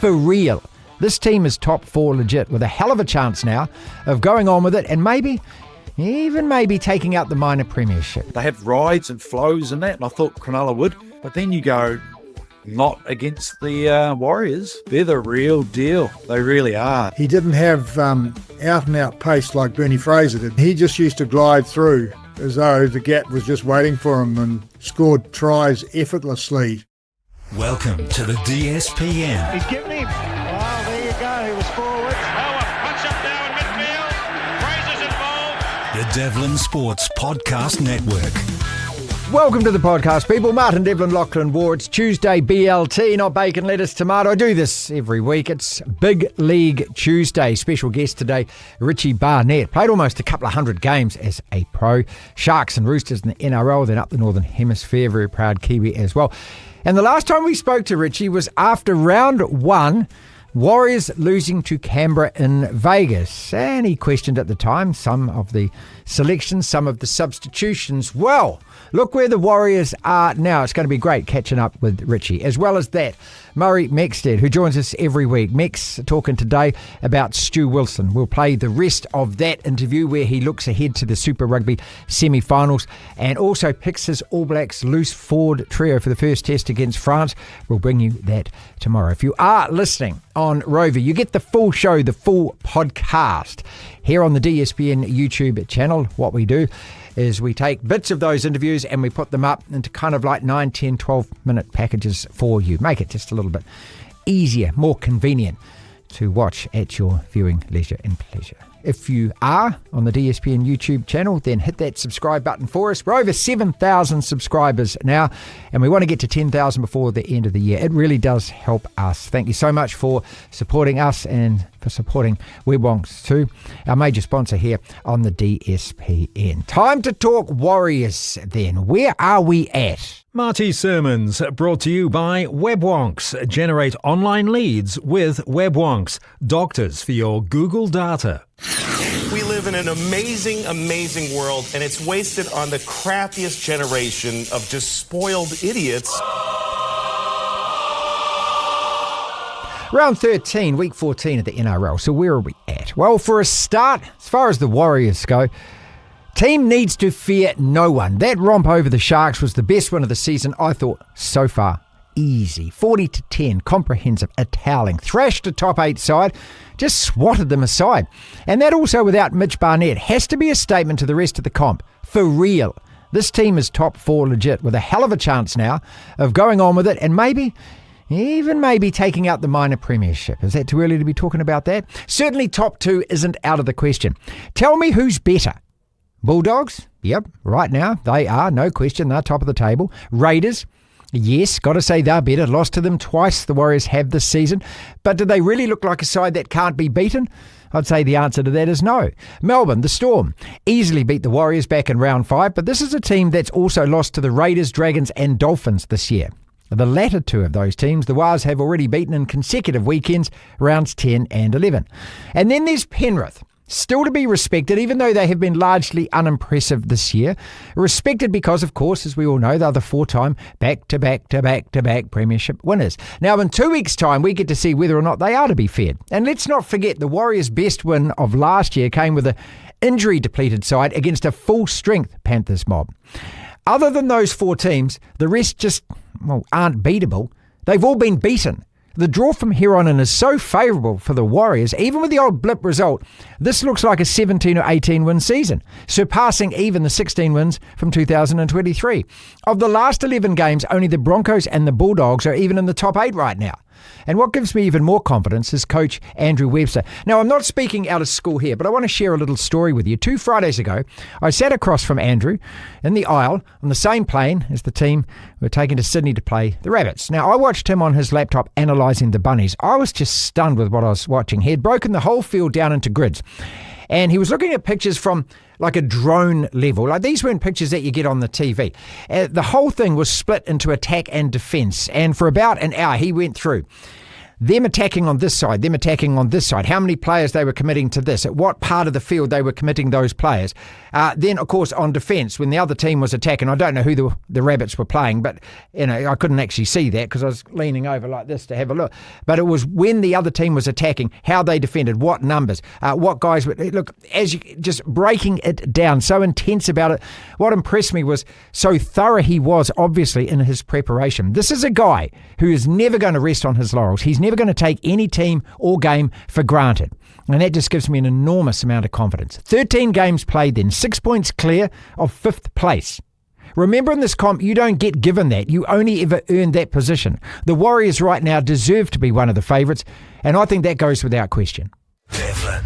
For real. This team is top 4 legit with a hell of a chance now of going on with it and maybe taking out the minor premiership. They have rides and flows and that, and I thought Cronulla would. But then you go, not against the Warriors. They're the real deal. They really are. He didn't have out-and-out pace like Bernie Fraser did. He just used to glide through as though the gap was just waiting for him and scored tries effortlessly. Welcome to the DSPN. He's given him. Well, there you go. He was forward. Oh, a punch up now in midfield. Fraser's involved. The Devlin Sports Podcast Network. Welcome to the podcast, people. Martin, Devlin, Lachlan Waugh. It's Tuesday, BLT, not bacon, lettuce, tomato. I do this every week. It's Big League Tuesday. Special guest today, Richie Barnett. Played almost a couple of 100 games as a pro. Sharks and Roosters in the NRL, then up the Northern Hemisphere. Very proud Kiwi as well. And the last time we spoke to Richie was after round 1, Warriors losing to Canberra in Vegas. And he questioned at the time some of the selections, some of the substitutions. Well, look where the Warriors are now. It's going to be great catching up with Richie. As well as that, Murray Mexted, who joins us every week. Mex talking today about Stu Wilson. We'll play the rest of that interview where he looks ahead to the Super Rugby semi-finals and also picks his All Blacks loose forward trio for the first test against France. We'll bring you that tomorrow. If you are listening on Rover, you get the full show, the full podcast here on the DSPN YouTube channel. What we do is we take bits of those interviews and we put them up into kind of like 9, 10, 12-minute packages for you. Make it just a little bit easier, more convenient to watch at your viewing leisure and pleasure. If you are on the DSPN YouTube channel, then hit that subscribe button for us. We're over 7,000 subscribers now, and we want to get to 10,000 before the end of the year. It really does help us. Thank you so much for supporting us and for supporting Webwonks too, our major sponsor here on the DSPN. Time to talk Warriors then. Where are we at? Marty sermons brought to you by Webwonks. Generate online leads with Webwonks. Doctors for your Google data. We live in an amazing, amazing world, and it's wasted on the crappiest generation of just spoiled idiots. Round 13, week 14 at the NRL. So where are we at? Well, for a start, as far as the Warriors go, team needs to fear no one. That romp over the Sharks was the best one of the season, I thought, so far. Easy. 40-10, comprehensive, a toweling. Thrashed a top 8 side, just swatted them aside. And that also without Mitch Barnett has to be a statement to the rest of the comp. For real. This team is top 4 legit with a hell of a chance now of going on with it and maybe taking out the minor premiership. Is that too early to be talking about that? Certainly top 2 isn't out of the question. Tell me who's better. Bulldogs? Yep, right now they are, no question, they're top of the table. Raiders? Yes, got to say they're better. Lost to them twice, the Warriors have this season. But do they really look like a side that can't be beaten? I'd say the answer to that is no. Melbourne, the Storm, easily beat the Warriors back in round 5, but this is a team that's also lost to the Raiders, Dragons and Dolphins this year. The latter 2 of those teams, the Wars have already beaten in consecutive weekends, rounds 10 and 11. And then there's Penrith. Still to be respected, even though they have been largely unimpressive this year. Respected because, of course, as we all know, they're the 4-time back-to-back Premiership winners. Now, in 2 weeks' time, we get to see whether or not they are to be feared. And let's not forget, the Warriors' best win of last year came with an injury-depleted side against a full-strength Panthers mob. Other than those 4 teams, the rest just, aren't beatable. They've all been beaten. The draw from here on in is so favourable for the Warriors, even with the old blip result. This looks like a 17 or 18 win season, surpassing even the 16 wins from 2023. Of the last 11 games, only the Broncos and the Bulldogs are even in the top 8 right now. And what gives me even more confidence is coach Andrew Webster. Now, I'm not speaking out of school here, but I want to share a little story with you. 2 Fridays ago, I sat across from Andrew in the aisle on the same plane as the team were taken to Sydney to play the Rabbits. Now, I watched him on his laptop analysing the Bunnies. I was just stunned with what I was watching. He had broken the whole field down into grids. And he was looking at pictures from like a drone level. Like these weren't pictures that you get on the TV. The whole thing was split into attack and defence. And for about an hour, he went through them attacking on this side, them attacking on this side, how many players they were committing to this, at what part of the field they were committing those players. Then, of course, on defence, when the other team was attacking, I don't know who the Rabbits were playing, but I couldn't actually see that because I was leaning over like this to have a look. But it was when the other team was attacking, how they defended, what numbers, what guys were. Look, as you just breaking it down, so intense about it. What impressed me was so thorough he was, obviously, in his preparation. This is a guy who is never going to rest on his laurels. He's never going to take any team or game for granted. And that just gives me an enormous amount of confidence. 13 games played then, 6 points clear of 5th place. Remember, in this comp, you don't get given that. You only ever earn that position. The Warriors right now deserve to be one of the favourites, and I think that goes without question. Devlin.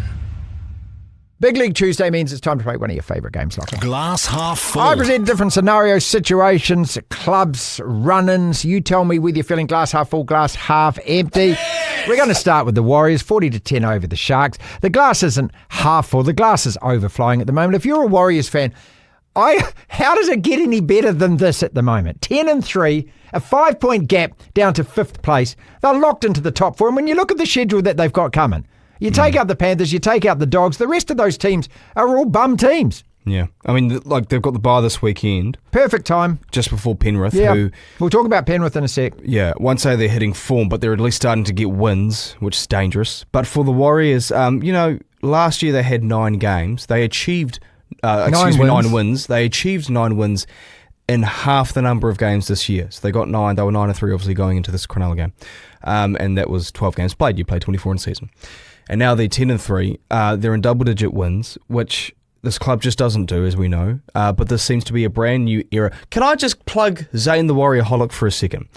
Big League Tuesday means it's time to play one of your favourite games, Lachlan. Glass half full. I present different scenarios, situations, clubs, run-ins. You tell me whether you're feeling glass half full, glass half empty. We're going to start with the Warriors, 40-10 over the Sharks. The glass isn't half full. The glass is overflowing at the moment. If you're a Warriors fan, how does it get any better than this at the moment? 10-3, a 5-point gap down to 5th place. They're locked into the top 4. And when you look at the schedule that they've got coming, you take out the Panthers, you take out the Dogs, the rest of those teams are all bum teams. Yeah. I mean, like, they've got the bye this weekend. Perfect time. Just before Penrith. Yeah. Who, we'll talk about Penrith in a sec. Yeah. Won't say they're hitting form, but they're at least starting to get wins, which is dangerous. But for the Warriors, last year they had 9 games. They achieved 9 wins. They achieved 9 wins in half the number of games this year. So they got 9. They were 9-3, obviously, going into this Cronulla game. And that was 12 games played. You play 24 in a season. And now they're 10-3. They're in double-digit wins, which this club just doesn't do, as we know. But this seems to be a brand new era. Can I just plug Zane the Warrior-holic for a second?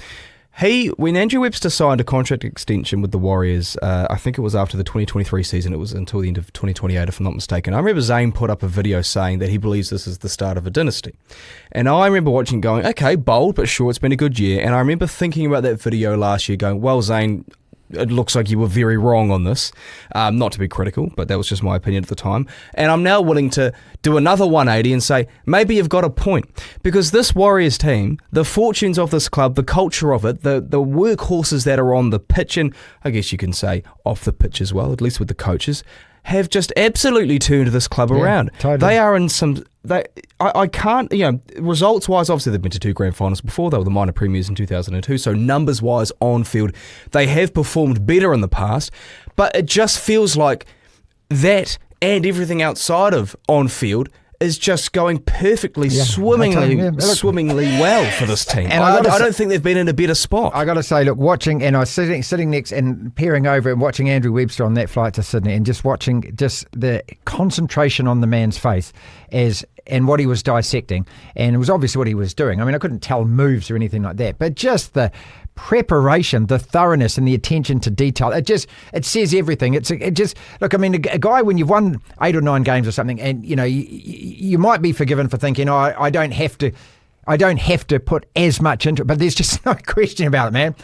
When Andrew Webster signed a contract extension with the Warriors, I think it was after the 2023 season, it was until the end of 2028, if I'm not mistaken. I remember Zane put up a video saying that he believes this is the start of a dynasty. And I remember watching going, okay, bold, but sure, it's been a good year. And I remember thinking about that video last year going, well, Zane, it looks like you were very wrong on this. Not to be critical, but that was just my opinion at the time. And I'm now willing to do another 180 and say, maybe you've got a point. Because this Warriors team, the fortunes of this club, the culture of it, the workhorses that are on the pitch, and I guess you can say off the pitch as well, at least with the coaches, have just absolutely turned this club around. Totally. They are in some... I can't, results-wise, obviously they've been to 2 Grand Finalists before. They were the minor premiers in 2002, so numbers-wise, on-field, they have performed better in the past, but it just feels like that and everything outside of on-field is just going perfectly, swimmingly well for this team. And I don't think they've been in a better spot. I got to say, look, watching, and I was sitting next and peering over and watching Andrew Webster on that flight to Sydney, and just watching just the concentration on the man's face and what he was dissecting, and it was obviously what he was doing. I mean, I couldn't tell moves or anything like that, but just the preparation, the thoroughness, and the attention to detail. It says everything. Look, I mean, a guy, when you've won 8 or 9 games or something, and you might be forgiven for thinking, I don't have to put as much into it, but there's just no question about it, man.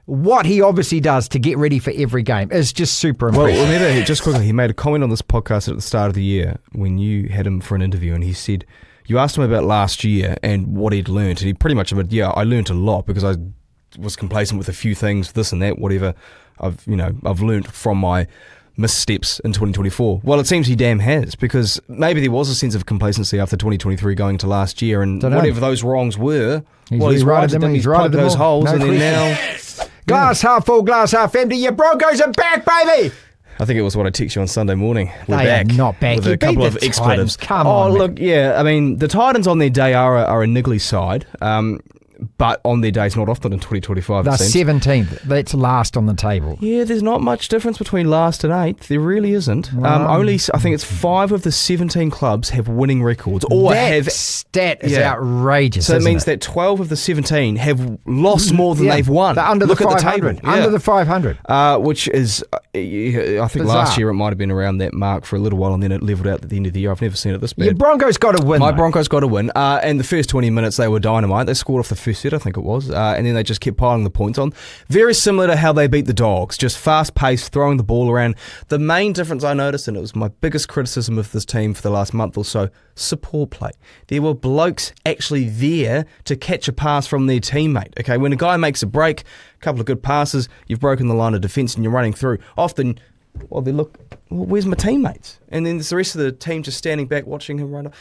What he obviously does to get ready for every game is just super impressive. Well, remember, just quickly, he made a comment on this podcast at the start of the year when you had him for an interview, and he said, you asked him about last year and what he'd learned, and he pretty much admitted, I learned a lot because I was complacent with a few things, this and that, whatever I've learned from my missteps in 2024. Well, it seems he damn has, because maybe there was a sense of complacency after 2023 going to last year, and whatever those wrongs were, he's righted them. He's plugged those holes, and then now... Glass half full, glass half empty. Your Broncos are back, baby! I think it was what I texted you on Sunday morning. We're they back. Are not back. With you a couple of expletives. Come on. Look, I mean, the Titans on their day are a niggly side. But on their days, not often in 2025. They're 17th. That's last on the table. Yeah, there's not much difference between last and 8th. There really isn't. Only, I think it's 5 of the 17 clubs have winning records. That stat is outrageous. So it means that 12 of the 17 have lost more than they've won. They're under the 500. At the table. Under the 500. Which is I think Bizarre. last year it might have been around that mark for a little while, and then it levelled out at the end of the year. I've never seen it this bad. Your Broncos got to win. My though. Broncos got a win, and the first 20 minutes they were dynamite. They scored off the first set, I think it was, and then they just kept piling the points on. Very similar to how they beat the Dogs, just fast-paced, throwing the ball around. The main difference I noticed, and it was my biggest criticism of this team for the last month or so, support play. There were blokes actually there to catch a pass from their teammate. Okay, when a guy makes a break, a couple of good passes, you've broken the line of defence and you're running through. Often, well, they look, well, where's my teammates? And then there's the rest of the team just standing back watching him run.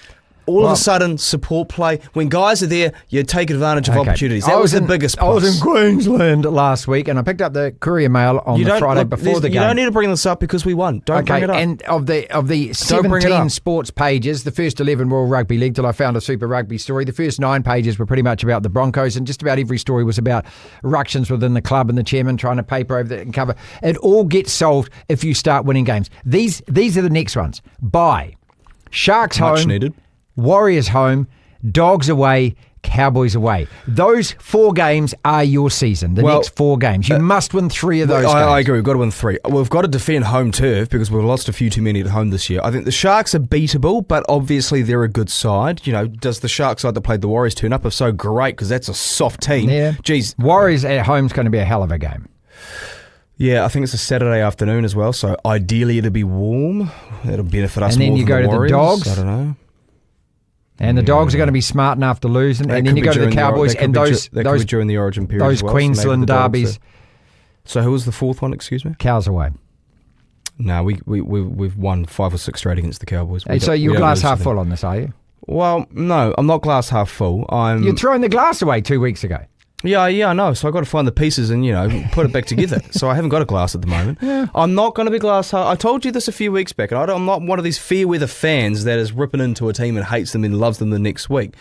All of a sudden, support play. When guys are there, you take advantage of opportunities. That was the biggest plus. I was in Queensland last week, and I picked up the Courier Mail on the Friday before the game. You don't need to bring this up because we won. Don't bring it up. And of the 17 sports pages, the first 11 were all rugby league till I found a Super Rugby story. The first 9 pages were pretty much about the Broncos, and just about every story was about ructions within the club and the chairman trying to paper over that and cover. It all gets solved if you start winning games. These are the next ones. Bye. Sharks Much home. needed. Warriors home, Dogs away, Cowboys away. Those 4 games are your season. The next 4 games. You must win 3 of those games. I agree. We've got to win 3. We've got to defend home turf because we've lost a few too many at home this year. I think the Sharks are beatable, but obviously they're a good side. You know, does the Sharks side that played the Warriors turn up? If so, great, because that's a soft team. Yeah. Jeez. Warriors at home is going to be a hell of a game. Yeah, I think it's a Saturday afternoon as well, so ideally it'll be warm. That'll benefit us and then more you than go the to Warriors. the Dogs. I don't know. And the Dogs are going to be smart enough to lose, and then you go to the Cowboys and those during the Origin period. Those as well, Queensland so derbies. So who was the 4th one? Excuse me. Cows away. No, we've won 5 or 6 straight against the Cowboys. So you're glass half full on this, are you? Well, no, I'm not glass half full. You're throwing the glass away 2 weeks ago. Yeah, I know. So I've got to find the pieces and, put it back together. So I haven't got a glass at the moment. Yeah. I'm not going to be glass half. I told you this a few weeks back. I'm not one of these fair weather fans that is ripping into a team and hates them and loves them the next week.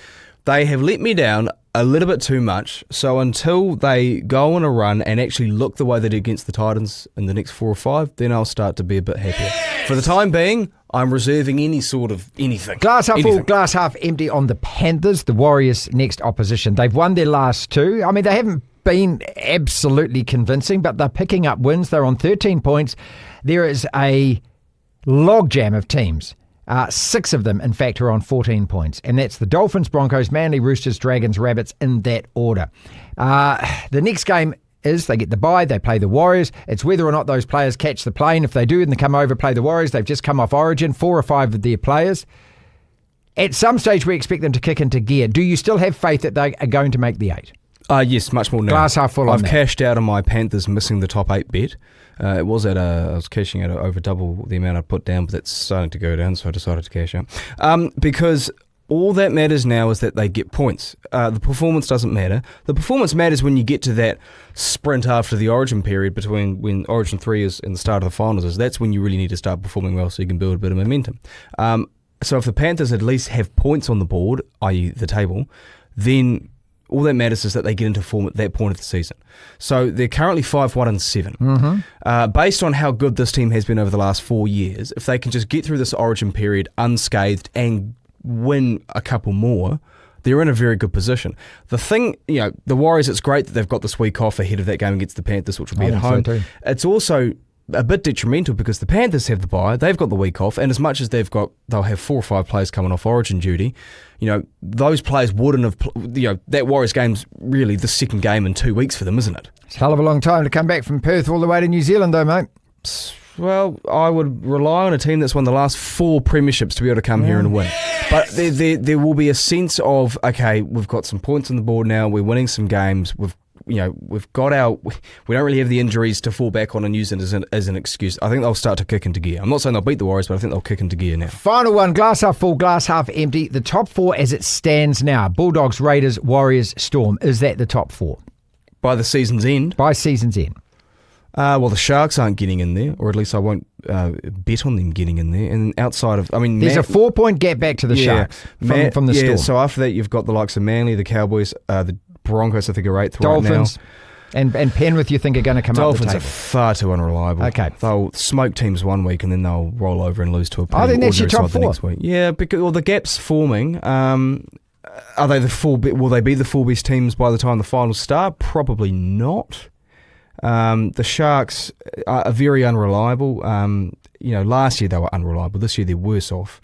They have let me down a little bit too much. So until they go on a run and actually look the way they did against the Titans in the next 4 or 5, then I'll start to be a bit happier. For the time being, I'm reserving any sort of anything. Glass half full, glass half empty on the Panthers, the Warriors' next opposition. They've won their last 2. I mean, they haven't been absolutely convincing, but they're picking up wins. They're on 13 points. There is a logjam of teams. 6 of them, in fact, are on 14 points. And that's the Dolphins, Broncos, Manly, Roosters, Dragons, Rabbits, in that order. The next game is they get the bye, they play the Warriors. It's whether or not those players catch the plane. If they do and they come over, play the Warriors, they've just come off Origin, 4 or 5 of their players. At some stage, we expect them to kick into gear. Do you still have faith that they are going to make the 8? Yes, much more now. Glass half full on I've that. cashed out on my Panthers missing the top 8 bet. I was cashing out over double the amount I put down, but that's starting to go down, so I decided to cash out. Because all that matters now is that they get points. The performance doesn't matter. The performance matters when you get to that sprint after the Origin period between when Origin 3 is and the start of the finals is. That's when you really need to start performing well so you can build a bit of momentum. So if the Panthers at least have points on the board, i.e. the table, then all that matters is that they get into form at that point of the season. So they're currently 5-1-7. Mm-hmm. Based on how good this team has been over the last 4 years, if they can just get through this Origin period unscathed and win a couple more, they're in a very good position. The thing, the Warriors, it's great that they've got this week off ahead of that game against the Panthers, which will be at home. So it's also a bit detrimental because the Panthers have the bye, they've got the week off, and as much as they'll have 4 or 5 players coming off Origin duty, those players wouldn't have, that Warriors game's really the second game in 2 weeks for them, isn't it? It's a hell of a long time to come back from Perth all the way to New Zealand though, mate. Well, I would rely on a team that's won the last 4 premierships to be able to come here and win. But there will be a sense of, okay, we've got some points on the board now, we're winning some games, we don't really have the injuries to fall back on and use it as an excuse. I think they'll start to kick into gear. I'm not saying they'll beat the Warriors, but I think they'll kick into gear now. Final one, glass half full, glass half empty. The top 4 as it stands now, Bulldogs, Raiders, Warriors, Storm. Is that the top 4? By the season's end? By season's end. Well, the Sharks aren't getting in there, or at least I won't bet on them getting in there. And outside of, there's a 4-point gap back to the Sharks from the Storm. So after that, you've got the likes of Manly, the Cowboys, the Broncos, I think, are 8th Dolphins, right now. And Penrith, you think are going to come Dolphins up the are table? far too unreliable. Okay. They'll smoke teams one week and then they'll roll over and lose to a pretty think that's your ordinary top side the 4. next week. Yeah, because the gap's forming. Are they will they be the 4 best teams by the time the finals start? Probably not. The Sharks are very unreliable. Last year they were unreliable. This year they're worse off.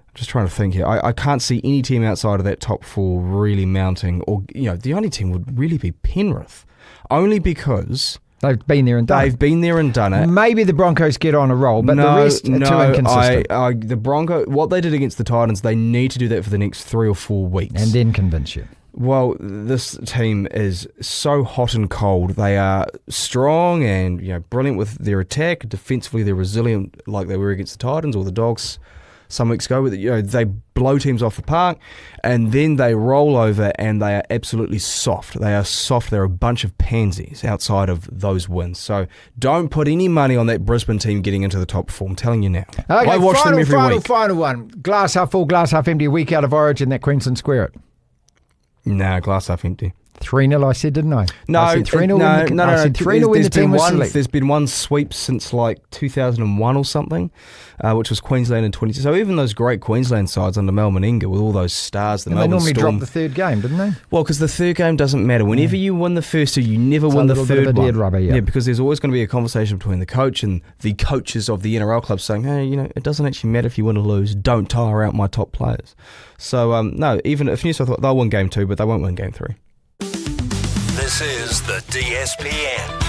I'm just trying to think here. I can't see any team outside of that top four really mounting. Or the only team would really be Penrith, only because they've been there and done it. Maybe the Broncos get on a roll, but the rest are too inconsistent. The Broncos, what they did against the Titans, they need to do that for the next 3 or 4 weeks. And then convince you. Well, this team is so hot and cold. They are strong and brilliant with their attack. Defensively, they're resilient like they were against the Titans or the Dogs some weeks ago. They blow teams off the park, and then they roll over, and they are absolutely soft. They are soft. They're a bunch of pansies outside of those wins. So don't put any money on that Brisbane team getting into the top 4. I'm telling you now. Okay, I watch them every week. Final one. Glass half full, glass half empty. A week out of Origin, that Queensland Square it. No, glass half empty. 3-0 I said, didn't I? No, I said 3-0 no. I said 3-0 when the team was select. There's been one sweep since like 2001 or something, which was Queensland in 22. So even those great Queensland sides under Mel Meninga with all those stars, they normally drop the third game, didn't they? Well, because the third game doesn't matter. Whenever you win the first two, you never win the third one. Dead rubber, yeah, because there's always going to be a conversation between the coach and the coaches of the NRL club saying, hey, it doesn't actually matter if you win or lose. Don't tire out my top players. So, no, even if New South Wales, they'll win game 2, but they won't win game 3. This is the DSPN.